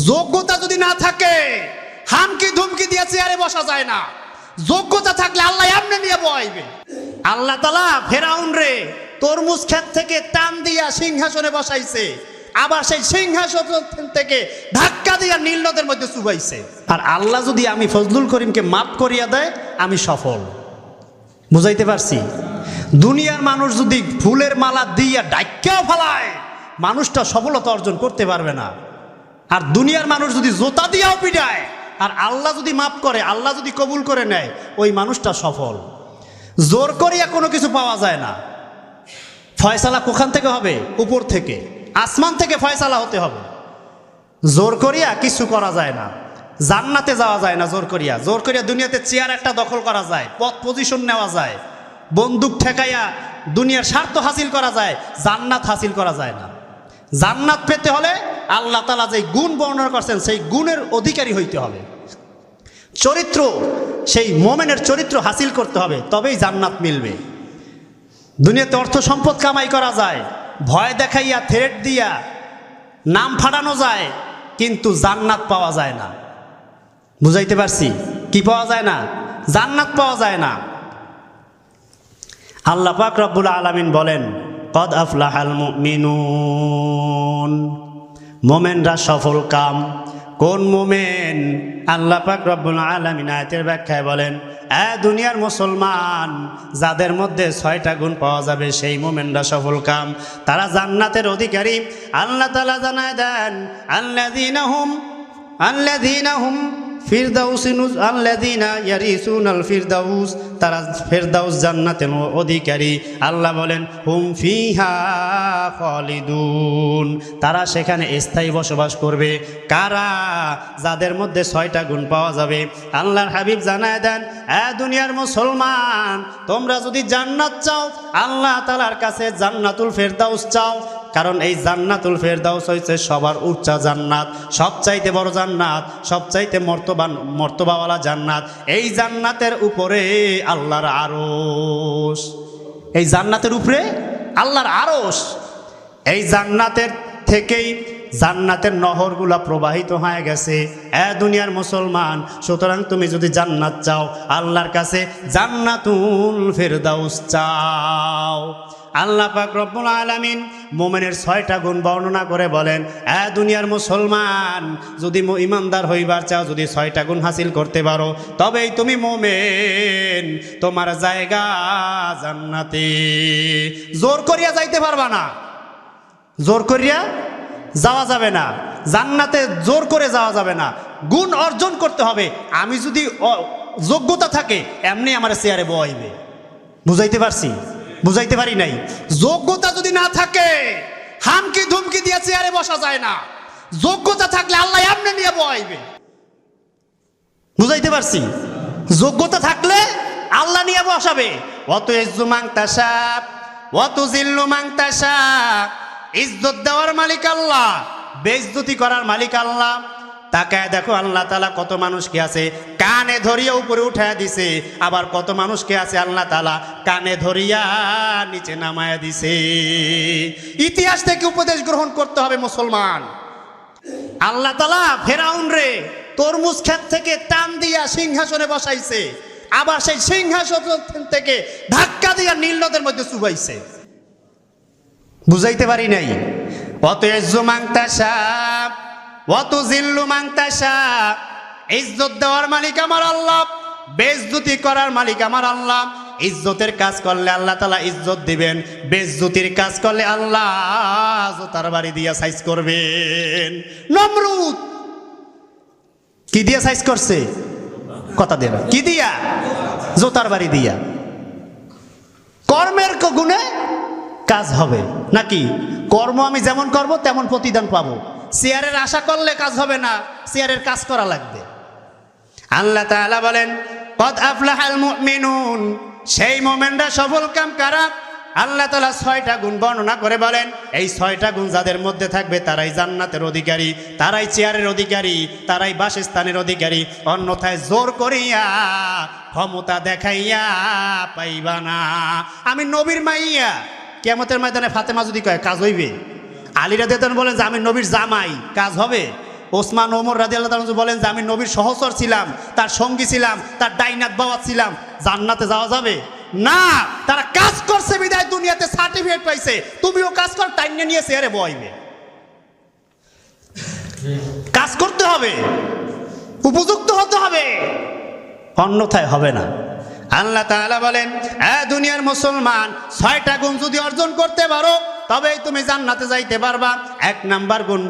যোগ্যতা যদি না থাকে হামকি ধুমকি দিয়ে চেয়ারে বসা যায় না। যোগ্যতা থাকলে আল্লাহ এমনি নিয়ে বসাইবে। আল্লাহ তাআলা ফেরাউন রে তরমুজ ক্ষেত থেকে টান দিয়া সিংহাসনে বসাইছে, আবার সেই সিংহাসন থেকে ধাক্কা দিয়া নীল নদের মধ্যে চুবাইছে। আর আল্লাহ যদি আমি ফজলুল করিমকে মাফ করিয়া দেয় আমি সফল। বুঝাইতে পারছি? দুনিয়ার মানুষ যদি ফুলের মালা দিয়া ডাক্কাও ফেলায় মানুষটা সফলতা অর্জন করতে পারবে না। আর দুনিয়ার মানুষ যদি জোতা দিয়াও পিটায় আর আল্লাহ যদি মাফ করে, আল্লাহ যদি কবুল করে নেয়, ওই মানুষটা সফল। জোর করিয়া কোনো কিছু পাওয়া যায় না। ফয়সালা কোখান থেকে হবে? উপর থেকে, আসমান থেকে ফয়সালা হতে হবে। জোর করিয়া কিছু করা যায় না। জান্নাতে যাওয়া যায় না জোর করিয়া। জোর করিয়া দুনিয়াতে চেয়ার একটা দখল করা যায়, পদ পজিশন নেওয়া যায়, বন্দুক ঠেকাইয়া দুনিয়ার স্বার্থ হাসিল করা যায়, জান্নাত হাসিল করা যায় না। জান্নাত পেতে হলে আল্লাহ তাআলা যে গুণ বর্ণনা করছেন সেই গুণের অধিকারী হইতে হবে। চরিত্র, সেই মোমেনের চরিত্র হাসিল করতে হবে, তবেই জান্নাত মিলবে। দুনিয়াতে অর্থ সম্পদ কামাই করা যায়, ভয় দেখাইয়া থ্রেট দিয়া নাম ফাটানো যায়, কিন্তু জান্নাত পাওয়া যায় না। বুঝাইতে পারছি? কি পাওয়া যায় না? জান্নাত পাওয়া যায় না। আল্লাহ পাক রব্বুল আলামিন বলেন, কদ আফলাহাল মুমিনুন, মোমেনরা সফল কাম। কোন মোমেন? আল্লাহ পাক রব্বুল আলামিন আয়াতের ব্যাখ্যায় বলেন, দুনিয়ার মুসলমান যাদের মধ্যে 6টা গুণ পাওয়া যাবে সেই মোমেনরা সফল কাম, তারা জান্নাতের অধিকারী। আল্লাহ তাআলা জানায় দেন, আল্লাযীনা হুম ফিরদাউসিনুজ আল্লাযীনা ইয়ারিসুনাল ফিরদাউস, তারা ফিরদাউস জান্নাতের অধিকারী। আল্লাহ বলেন, হুম ফিহা খালিদুন, তারা সেখানে স্থায়ী বসবাস করবে। কারা? যাদের মধ্যে 6টা গুণ পাওয়া যাবে। আল্লাহর হাবিব জানায় দেন, দুনিয়ার মুসলমান তোমরা যদি জান্নাত চাও, আল্লাহ তাআলার কাছে জান্নাতুল ফিরদাউস চাও। কারণ এই জান্নাতুল ফেরদাউস হইছে সবার উচ্চ জান্নাত, সবচাইতে বড় জান্নাত, সবচাইতে মর্তবাওয়ালা জান্নাত। এই জান্নাতের উপরে আল্লাহর আরশ, এই জান্নাতের উপরে আল্লাহর আরশ। এই জান্নাতের থেকেই জান্নাতের নহরগুলা প্রবাহিত হয়ে গেছে। দুনিয়ার মুসলমান, সুতরাং তুমি যদি জান্নাত চাও আল্লাহর কাছে জান্নাতুল ফেরদাউস চাও। আল্লাহ পাক রব্বুল আলামিন মোমেনের 6টা গুণ বর্ণনা করে বলেন, দুনিয়ার মুসলমান যদি ইমানদার হইবার চাও, যদি 6টা গুণ হাসিল করতে পারো, তবেই তুমি মোমেন, তোমার জায়গা জান্নাতে। জোর করিয়া যাইতে পারবা না, জোর করিয়া যাওয়া যাবে না। জান্নাতে জোর করে যাওয়া যাবে না, গুণ অর্জন করতে হবে। আমি যদি যোগ্যতা থাকে এমনি আমার চেয়ারে বসাইবে। বুঝাইতে পারছি? বুঝাইতে পারি নাই? যোগ্যতা যদি না থাকে হামকি ধুমকি দিয়ে চেয়ারে বসা যায় না। যোগ্যতা থাকলে আল্লাহ এমনি নিয়ে বসাইবে। বুঝাইতে পারছি? যোগ্যতা থাকলে আল্লাহ নিয়ে বসাবে। ওয়াতু ইজ্জু মান তাশা ওয়াতু জিল্লু মান তাশা, ইজ্জত দেওয়ার মালিক আল্লাহ, বেইজ্জতি করার মালিক আল্লাহ। তাকায় দেখো আল্লাহ তাআলা কত মানুষকে আছে কানে ধরিয়া উপরে উঠায়া দিছে, আবার কত মানুষকে আছে আল্লাহ তাআলা কানে ধরিয়া নিচে নামায়া দিছে। ইতিহাস থেকে উপদেশ গ্রহণ করতে হবে মুসলমান। আল্লাহ তাআলা ফেরাউন রে তরমুজ ক্ষেত থেকে টান দিয়া সিংহাসনে বসাইছে, আবার সেই সিংহাসন থেকে ধাক্কা দিয়া নীল নদের মধ্যে চুবাইছে। বুঝাইতে পারি নাই? অত ইজ্জু মান তাশা ওয়াতু জিল্লু মান তাশা, ইজ্জত দেওয়ার মালিক আমার আল্লাহ, বেইজ্জতি করার মালিক আমার আল্লাহ। ইজ্জতের কাজ করলে আল্লাহ তাআলা ইজ্জত দিবেন, বেইজ্জতির কাজ করলে আল্লাহ জোতার বাড়ি দিয়া সাইজ করবেন। নমরুদ কি দিয়া সাইজ করছে? কথা দেবে কি দিয়া? জোতার বাড়ি দিয়া। কর্মের গুণে কাজ হবে নাকি? কর্ম আমি যেমন করব তেমন প্রতিদান পাবো। চেয়ারের আশা করলে কাজ হবে না, চেয়ারের কাজ করা লাগবে। আল্লাহ তাআলা বলেন, কদ আফলাহাল মুমিনুন, সেই মোমেনরা সফল কাম কারা? আল্লাহ তাআলা 6টা গুণ বর্ণনা করে বলেন, এই 6টা গুণ যাদের মধ্যে থাকবে তারাই জান্নাতের অধিকারী, তারাই চেয়ারের অধিকারী, তারাই বাসস্থানের অধিকারী। অন্যথায় জোর করিয়া ক্ষমতা দেখাইয়া পাইবা না। আমি নবীর মাইয়া, কিয়ামতের ময়দানে ফাতেমা যদি কয় কাজ হইবে, আলী রাদিয়াল্লাহু আনহু বলেন যে আমি নবীর জামাই, কাজ হবে? ওসমান ওমর রাদিয়াল্লাহু তাআলা বলেন যে আমি নবীর সহচর ছিলাম, তার সঙ্গী ছিলাম, তার ডাইনাত বাওয়াত ছিলাম, জান্নাতে যাওয়া যাবে না? তারা কাজ করছে বিদায় দুনিয়াতে সার্টিফিকেট পাইছে, তুমিও কাজ কর, টাইনে নিয়ে চেয়ারে বইবে। কাজ করতে হবে, উপযুক্ত হতে হবে, অন্যথায় হবে না। আল্লাহ তাআলা বলেন, দুনিয়ার মুসলমান 6টা গুণ যদি অর্জন করতে পারো তবেই তুমি জান্নাতে যাইতে পারবা। 1 নাম্বার গুণ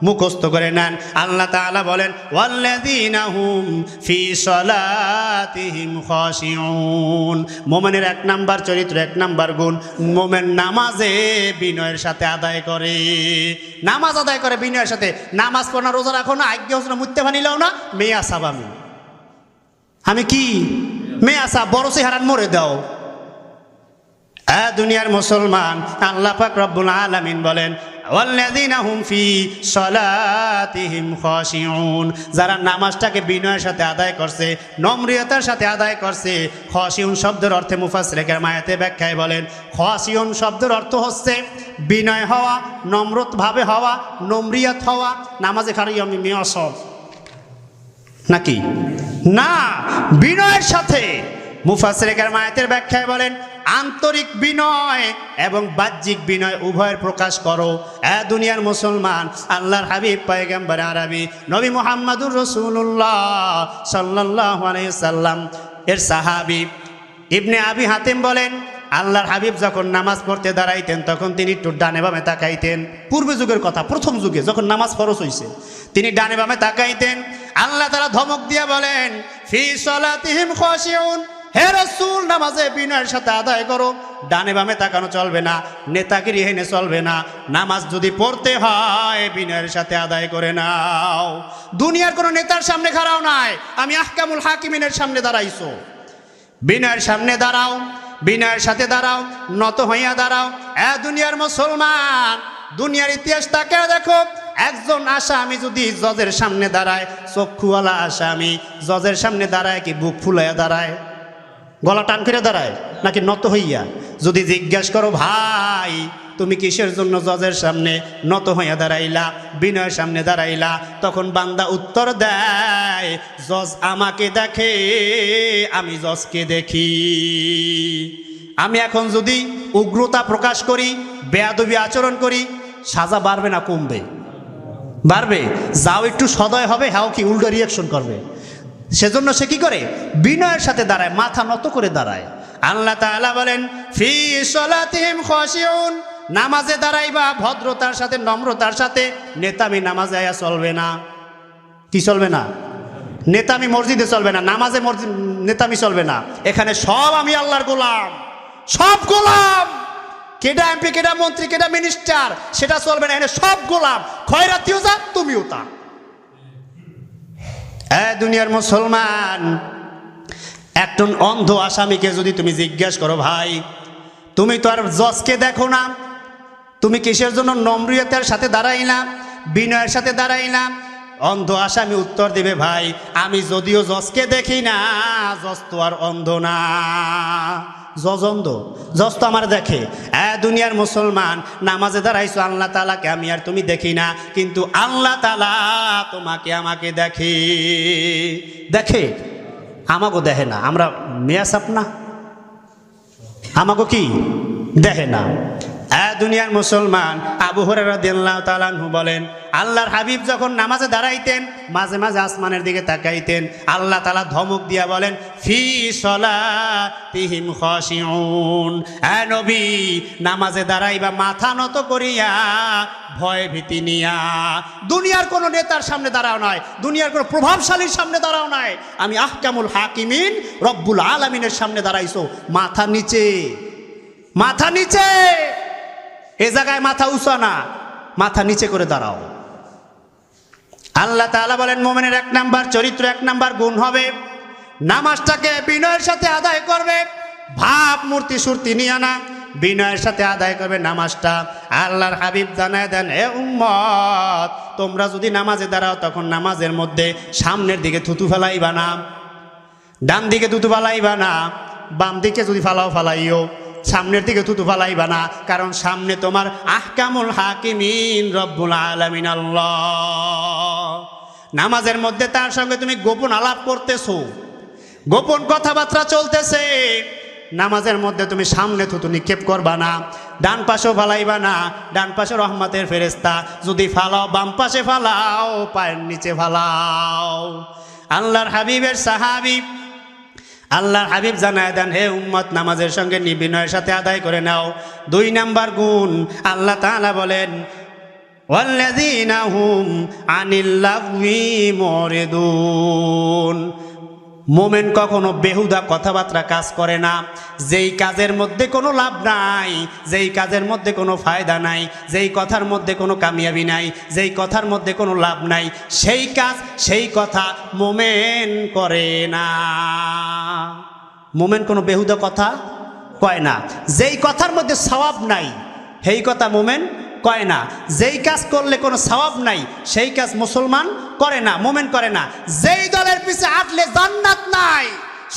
মুখস্থ করে নেন। আল্লাহ তাআলা বলেন, ওয়াল্লাযীনা হুম ফি সলাতিহিম খাশিউন। মুমিনের 1 নাম্বার চরিত্র, 1 নাম্বার গুণ, মুমিন নামাজে বিনয়ের সাথে আদায় করে। নামাজ আদায় করে বিনয়ের সাথে। নামাজ পড়া, রোজা রাখো না, আজ্ঞা হোসনা মুত্তে বানিলাও না, মেয়ে আসাব আমি কি মেয়ে আসা বড় চেহারান মরে দাও। দুনিয়ার মুসলমান, আল্লাহ পাক রব্বুল আলামিন বলেন, ওয়াল্লাযীনা হুম ফি সলাতিহিম খাশিউন। যারা নামাজটাকে বিনয়ের সাথে আদায় করছে, নম্রতার সাথে আদায় করছে। খাশিউন শব্দের অর্থে মুফাসসিরিন কেরাম আয়াতে ব্যাখ্যায় বলেন, খাশিউন শব্দের অর্থ হচ্ছে বিনয় হওয়া, নম্রতভাবে হওয়া, নম্রিয়াত হওয়া। নামাজে খালি আমি মেয়ে সব নাকি না, বিনয়ের সাথে। মুফাসসিরিন কেরাম আয়াতের ব্যাখ্যায় বলেন, আন্তরিক বিনয় এবং বাহ্যিক বিনয় উভয়ের প্রকাশ করো। দুনিয়ার মুসলমান, আল্লাহর হাবিব পয়গম্বর আরবি নবী মুহাম্মদুর রাসূলুল্লাহ সাল্লাল্লাহু আলাইহি সাল্লাম এর সাহাবী ইবনে আবি হাতিম বলেন, আল্লাহর হাবিব যখন নামাজ পড়তে দাঁড়াইতেন তখন তিনি একটু ডানে বামে তাকাইতেন। পূর্ব যুগের কথা, প্রথম যুগে যখন নামাজ ফরজ হইছে, তিনি ডানে বামে তাকাইতেন। আল্লাহ তাআলা ধমক দিয়ে বলেন, ফি সলাতিহিম খাশিউন। হে রাসূল, নামাজে বিনয়ের সাথে আদায় করো, ডানে বামে তাকানো চলবে না, নেতাগিরি হেনে চলবে না। নামাজ যদি পড়তে হয় বিনয়ের সাথে আদায় করে নাও। দুনিয়ার কোনো নেতার সামনে খাড়াও নাই, আমি আহকামুল হাকিমিনের সামনে দাঁড়াইছো। বিনয়ের সামনে দাঁড়াও, বিনয়ের সাথে দাঁড়াও, নত হইয়া দাঁড়াও। দুনিয়ার মুসলমান, দুনিয়ার ইতিহাস তাকে দেখো। একজন আসামি যদি জজের সামনে দাঁড়ায়, চক্ষুওয়ালা আসামি জজের সামনে দাঁড়ায় কি বুক ফুলাইয়া দাঁড়ায়, গলা টান করে দাঁড়ায়, নাকি নত হইয়া? যদি জিজ্ঞাসা করো, ভাই তুমি কিসের জন্য জজের সামনে নত হইয়া দাঁড়াইলা, বিনয়ের সামনে দাঁড়াইলা, তখন বান্দা উত্তর দেয়, জজ আমাকে দেখে, আমি জজকে দেখি। আমি এখন যদি উগ্রতা প্রকাশ করি, বেয়াদবি আচরণ করি, সাজা বাড়বে না কমবে? বাড়বে। যাও একটু সদয় হবে, হ্যাঁ কি উল্টো রিয়াকশন করবে। সেজন্য সে কি করে? বিনয়ের সাথে দাঁড়ায়, মাথা নত করে দাঁড়ায়। আল্লাহ তাআলা বলেন, ফি সলাতিহিম খাশিউন। নামাজে দাঁড়াইবা ভদ্রতার সাথে, নম্রতার সাথে। নেতামি নামাজে আয়া চলবে না। কি চলবে না? নেতামি মসজিদে চলবে না, নামাজে নেতামি চলবে না। এখানে সব আমি আল্লাহর গোলাম, সব গোলাম। কেডা এমপি, কেডা মন্ত্রী, কেডা মিনিস্টার, সেটা চলবে না। এখানে সব গোলাম, খয়রাতিও যা, তুমিও তা। দুনিয়ার মুসলমান, একজন অন্ধ আসামিকে যদি তুমি জিজ্ঞাসা করো, ভাই তুমি তো আর জজকে দেখো না, তুমি কিসের জন্য নম্রিয়তার সাথে দাঁড়াইলা, বিনয়ের সাথে দাঁড়াইলা? অন্ধ আসামি উত্তর দিবে, ভাই আমি যদিও জজকে দেখি না, জজ তো আর অন্ধ না। জজ অন্ধ? জজ তো আমার দেখে। দুনিয়ার মুসলমান, নামাজে দাঁড়াইছো, আল্লাহ তাআলাকে আমি আর তুমি দেখি না, কিন্তু আল্লাহ তাআলা তোমাকে আমাকে দেখে। দেখে, আমাকে দেখে না। আমরা মেয়া সাপ না, আমাকে কি দেখে না। দুনিয়ার মুসলমান, আবু হুরায়রা রাদিয়াল্লাহু তাআলা আনহু বলেন, আল্লাহর হাবিব যখন নামাজে দাঁড়াইতেন মাঝে মাঝে আসমানের দিকে তাকাইতেন। আল্লাহ তাআলা ধমক দিয়া বলেন, ফি সলাতিহিম খাশিউন। নবী নামাজে দাঁড়াইবা মাথা নত করিয়া, ভয় ভীতি নিয়া। দুনিয়ার কোনো নেতার সামনে দাঁড়াও নাই, দুনিয়ার কোনো প্রভাবশালীর সামনে দাঁড়াও নাই, আমি আহকামুল হাকিমিন রব্বুল আলামিনের সামনে দাঁড়াইছো। মাথা নিচে, মাথা নিচে। এ জায়গায় মাথা উঁচা না, মাথা নিচে করে দাঁড়াও। আল্লাহ তাআলা বলেন, মুমিনের 1 নাম্বার চরিত্র, 1 নাম্বার গুণ হবে নামাজটাকে বিনয়ের সাথে আদায় করবে। ভাব মূর্তি সুরতি নিয়ে না, বিনয়ের সাথে আদায় করবে নামাজটা। আল্লাহর হাবিব জানায় দেন, হে উম্মত, তোমরা যদি নামাজে দাঁড়াও তখন নামাজের মধ্যে সামনের দিকে থুতু ফেলাইবা না, ডান দিকে থুতু ফেলাইবা না, বাম দিকে যদি ফালাও ফালাইও, সামনের দিকে থুতু ফালাইবা না। কারণ সামনে তোমার আহকামুল হাকিমিন রব্বুল আলামিন আল্লাহ। নামাজের মধ্যে তার সঙ্গে তুমি গোপন আলাপ করতেছো, গোপন কথাবার্তা চলতেছে, নামাজের মধ্যে তুমি সামনে থুতু নিক্ষেপ করবা না, ডান পাশেও ফালাইবা না, ডান পাশে রহমতের ফেরেশতা, যদি ফালাও বাম পাশে ফালাও, পায়ের নিচে ফালাও। আল্লাহর হাবিবের সাহাবী আল্লাহর হাবিব জানায় দেন, হে উম্মত, নামাজের সঙ্গে নিবিনয়ের সাথে আদায় করে নাও। 2 নাম্বার গুণ আল্লাহ তাআলা বলেন, ওয়াল্লাযীনা হুম আনিল লাগবি মুরিদুন। মোমেন কখনো বেহুদা কথাবার্তা কাজ করে না, যেই কাজের মধ্যে কোনো লাভ নাই, যেই কাজের মধ্যে কোনো ফায়দা নাই, যেই কথার মধ্যে কোনো কামিয়াবি নাই, যেই কথার মধ্যে কোনো লাভ নাই, সেই কাজ সেই কথা মোমেন করে না। মোমেন কোনো বেহুদা কথা কয় না, যেই কথার মধ্যে সওয়াব নাই সেই কথা মোমেন কয় না, যেই কাজ করলে কোনো সওয়াব নাই সেই কাজ মুসলমান করে না, মোমেন করে না। যেই দলের পিছে হাঁটলে জান্নাত নাই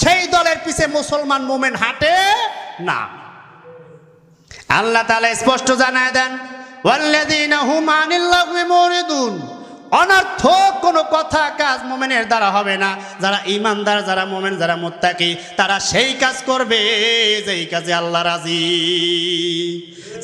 সেই দলের পিছে মুসলমান মোমেন হাঁটে না। আল্লাহ তাআলা স্পষ্ট জানায় দেন, ওয়াল্লাযীনা হুম আনিল লাগবি মুরিদুন। অনর্থক কোনো কথা কাজ মোমেনের দ্বারা হবে না। যারা ঈমানদার, যারা মোমেন, যারা মুত্তাকি, তারা সেই কাজ করবে যেই কাজে আল্লাহ রাজি,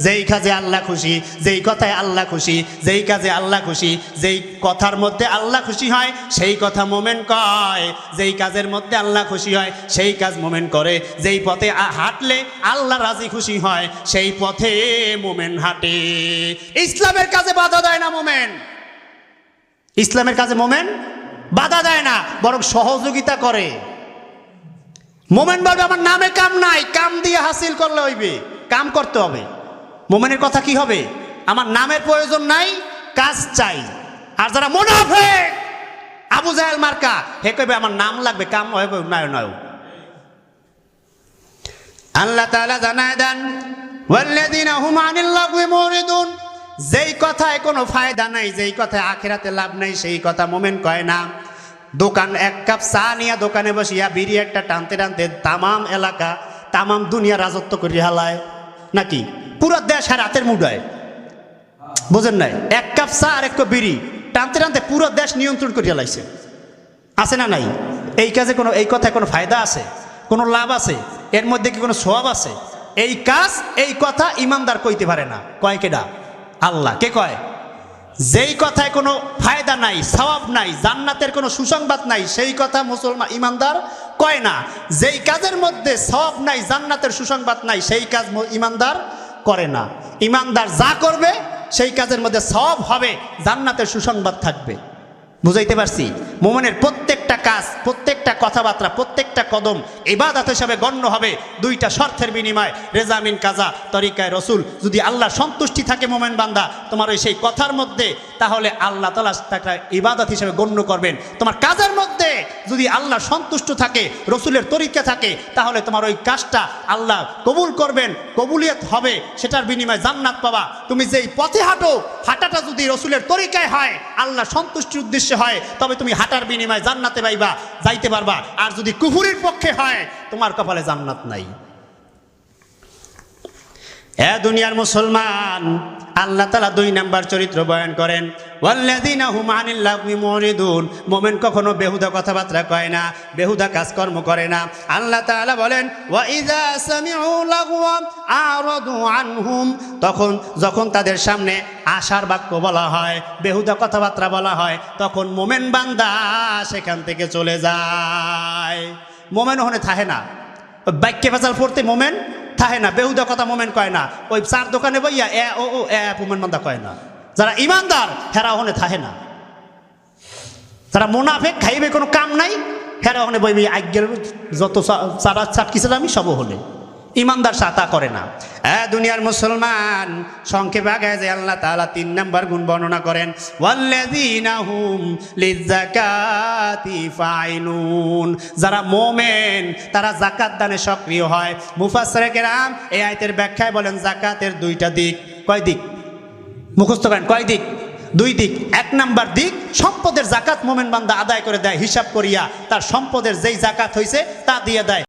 যেই কাজে আল্লাহ খুশি, যেই কথায় আল্লাহ খুশি, যেই কাজে আল্লাহ খুশি, যেই কথার মধ্যে আল্লাহ খুশি হয় সেই কথা মোমেন কয়, যেই কাজের মধ্যে আল্লাহ খুশি হয় সেই কাজ মোমেন করে, যেই পথে হাঁটলে আল্লাহ রাজি খুশি হয় সেই পথে মোমেন হাঁটে। ইসলামের কাজে বাধা দেয় না মোমেন, ইসলামের কাজে মোমেন বাধা দেয় না, বরং সহযোগিতা করে। মোমেন বলবে আমার নামে কাম নাই, কাম দিয়ে হাসিল করলে হইবে, কাম করতে হবে। মোমেনের কথা কি হবে, আমার নামের প্রয়োজন নাই, কাজ চাই। আর যারা মুনাফিক, আবু জাহেল মার্কা, হে কইবে আমার নাম লাগবে, কাম হয় নয় নয়। আল্লাহ তাআলা জানায় দেন, ওয়াল্লাযীনা হুম আনিল লাগবি মুরিদুন। যেই কথায় কোনো ফায়দা নাই, যেই কথায় আখিরাতে লাভ নাই সেই কথা মোমেন কয় না। দোকান 1 কাপ চা নিয়ে দোকানে বসিয়া বিড়ি একটা টানতে টানতে তামাম এলাকা, তামাম দুনিয়া রাজত্ব করে হালায় নাকি? পুরো দেশ আর হাতের মুঠোয়, বোঝেন নাই? 1 কাপ চা আর 1 কাপ বিড়ি টানতে টানতে পুরো দেশ নিয়ন্ত্রণ করে হালাইছে, আছে না নাই? এই কাজে কোনো, এই কথায় কোনো ফায়দা আছে, কোনো লাভ আছে, এর মধ্যে কি কোনো সওয়াব আছে? এই কাজ এই কথা ইমানদার কইতে পারে না। কয় কেডা? আল্লাহ। কে কয়? যেই কথায় কোনো ফায়দা নাই, সওয়াব নাই, জান্নাতের কোনো সুসংবাদ নাই সেই কথা মুসলমান ইমানদার কয় না। যেই কাজের মধ্যে সওয়াব নাই, জান্নাতের সুসংবাদ নাই সেই কাজ ইমানদার করে না। ইমানদার যা করবে সেই কাজের মধ্যে সওয়াব হবে, জান্নাতের সুসংবাদ থাকবে। বুঝাইতে পারছি? মুমিনের প্রত্যেকটা কাজ, প্রত্যেকটা কথাবার্তা, প্রত্যেকটা কদম ইবাদত হিসাবে গণ্য হবে 2টা শর্তের বিনিময়, রেজামিন কাজা তরিকায় রসুল। যদি আল্লাহ সন্তুষ্টি থাকে মুমিন বান্দা তোমার ওই সেই কথার মধ্যে, তাহলে আল্লাহ তাআলা তাকে ইবাদত হিসাবে গণ্য করবেন। তোমার কাজের মধ্যে যদি আল্লাহ সন্তুষ্ট থাকে, রসুলের তরিকা থাকে, তাহলে তোমার ওই কাজটা আল্লাহ কবুল করবেন, কবুলিয়ত হবে, সেটার বিনিময়ে জান্নাত পাবা। তুমি যেই পথে হাঁটো, হাঁটাটা যদি রসুলের তরিকায় হয়, আল্লাহ সন্তুষ্টির উদ্দেশ্যে হয়, তবে তুমি হাঁটার বিনিময়ে জান্নাতে পাইবা, যাইতে পারবা। আর যদি কুফুরির পক্ষে হয়, তোমার কপালে জান্নাত নাই। এ দুনিয়ার মুসলমান, আল্লাহ তাআলা 2 নাম্বার চরিত্র বয়ান করেন, ওয়াল্লাযীনা হুম আনিল লাগবি মুরিদুন। মোমেন কখনো বেহুদা কথাবার্তা কয় না, বেহুদা কাজকর্ম করে না। আল্লাহ তাআলা বলেন, ওয়া ইযা সামিউ লাগওয়া আরাদু আনহুম। যখন তাদের সামনে আশার বাক্য বলা হয়, বেহুদা কথাবার্তা বলা হয়, তখন মোমেন বান্দা সেখান থেকে চলে যায়। মোমেন ওখানে থাকে না, বাক্যে ভেজাল পড়তে মোমেন থাকে না, বেহুদা কথা মোমেন কয় না। ওই চার দোকানে বইয়া এ ও ও এ মোমেন বান্দা কয় না। যারা ইমানদার হেরা ওখানে থাকে না। যারা মুনাফিক, খাইবে কোনো কাম নাই, হেরা ওখানে বইবি আজ্ঞের যত চারা চাটকিছে আমি সব হলে। ইমানদার সাতা করে না। দুনিয়ার মুসলমান, সংক্ষেপে আগায় যে আল্লাহ তাআলা 3 নাম্বার গুণ বর্ণনা করেন, ওয়াল্লাযীনা হুম লিযাকাতি ফাইলুন। যারা মুমিন তারা যাকাত দানে সক্রিয় হয়। মুফাসসিরে কেরাম এই আয়াতের ব্যাখ্যায় বলেন যাকাতের 2টা দিক। কয় দিক? মুখস্থ করেন, কয় দিক? 2 দিক। 1 নাম্বার দিক, সম্পদের যাকাত মুমিন বান্দা আদায় করে দেয়, হিসাব করিয়া তার সম্পদের যেই যাকাত হইছে তা দিয়ে দেয়।